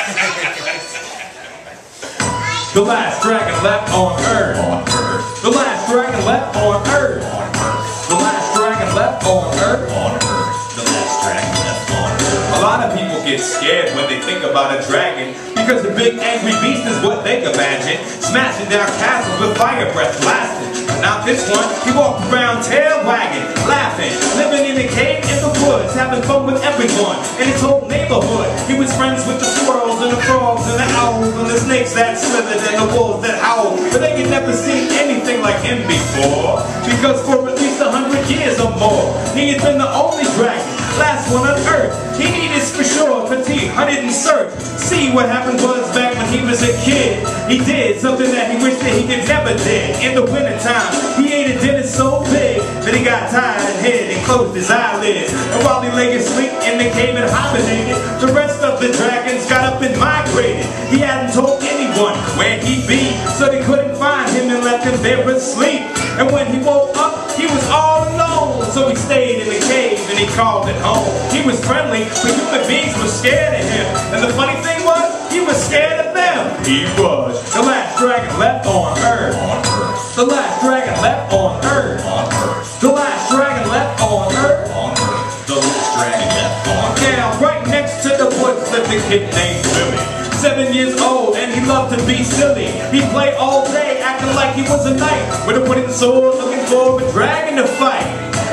The last dragon left on Earth. The last dragon left on Earth. The last dragon left on Earth. The last dragon left on Earth. A lot of people get scared when they think about a dragon because the big angry beast is what they imagine, smashing down castles with fire breath blasting. But not this one. He walked around tail wagging, laughing, living in a cave in the woods, having fun with everyone in his whole neighborhood. He was friends with the squirrels and the frogs and the owls and the snakes that slithered and the wolves that howled. But they had never seen anything like him before, because for at least 100 years or more, he had been the only dragon, last one on Earth. He needed for sure, cause he hunted and searched. See, what happened was back when he was a kid, he did something that he wished that he could never did. In the wintertime, he ate a dinner so big that he got tired and hid and closed his eyelids. And while he lay asleep in the cave and hibernated, the rest of the dragons got up and migrated. He hadn't told anyone where he'd be, so they couldn't find him and left him there asleep. And when he woke up, he was all alone, so he stayed in the cave and he called it home. He was friendly, but human beings were scared of him. And the funny thing was, he was scared of them. He was the last dragon left on Earth. The last dragon left on Earth. The last dragon left on Earth. The last dragon left on Earth. Now, right next to the woods lived a kid named Billy. 7 years old, and he loved to be silly. He'd play all day, acting like he was a knight with a wooden sword, looking for a dragon to fight.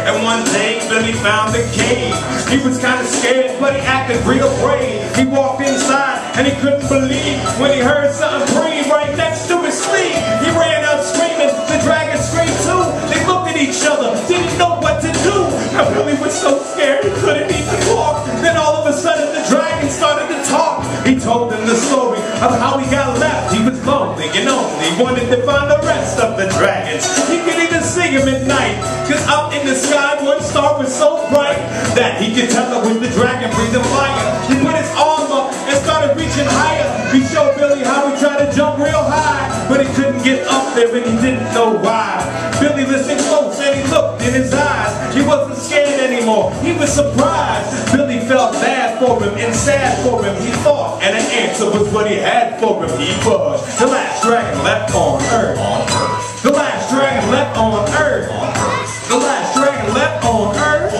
And one day, Billy found the cave. He was kind of scared, but he acted real brave. He walked inside, and he couldn't believe when he heard something breathe right next to his sleeve. He ran out screaming, the dragon screamed too. They looked at each other, didn't know what to do. And Billy was so scared he couldn't even walk. Then all of a sudden, the dragon started to talk. He told them the story of how he got left. He was lonely and only wanted to find the rest of the dragons. He could even see him at night, cause up in the sky one star was so bright that he could tell it was the dragon breathing fire. He put his arm up and started reaching higher. He showed Billy how he tried to jump real high, but he couldn't get up there and he didn't know why. Billy listened close and he looked in his eyes. He wasn't scared anymore, he was surprised. Billy felt bad for him and sad for him, he thought, and the answer was what he had for him. He was the last dragon left on Earth. The last dragon left on Earth. The last dragon left on Earth.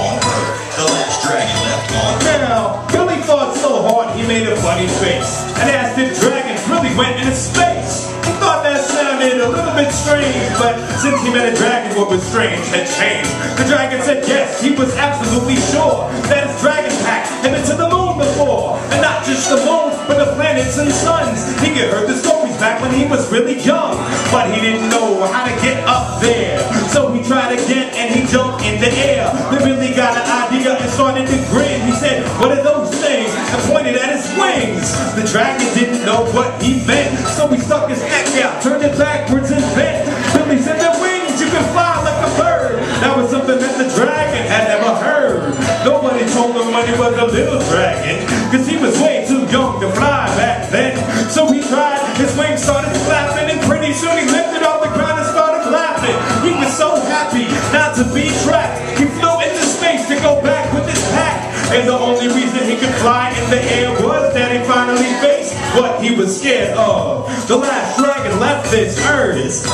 The last dragon left on Earth. Now, Billy thought so hard he made a funny face and asked if dragons really went into space. He thought that sounded a little bit strange, but since he met a dragon, what was strange had changed. The dragon said yes, he was absolutely sure that his dragon pack had been to the moon before. And not just the moon, but the planets and suns. He had heard the stories back when he was really young, but he didn't know how to get up there. So he tried again and he jumped in the air. They really got an idea and started to grin. He said, "What are those things?" and pointed at his wings. The dragon didn't know what he meant, so he stuck his neck out, turned it backwards and bent. Billy said, "The wings, you can fly like a bird." That was something that the dragon had never heard. Nobody told him when he was a little dragon, cause he was way too young to fly back then. So he tried, his wings started flapping, and pretty soon he lifted off the ground and started laughing. He was so happy not to be trapped. He flew into space to go back with his pack. And the only reason he could fly in the air was that he finally faced what he was scared of. The last dragon left this earth.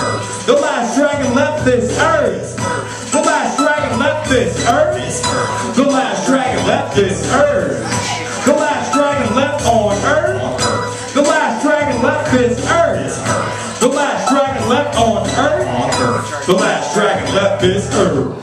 The last dragon left this earth. The last dragon left this earth. The last dragon left this earth. The last dragon left on Earth. The last dragon left this earth. The last dragon left on Earth. The last dragon left this earth.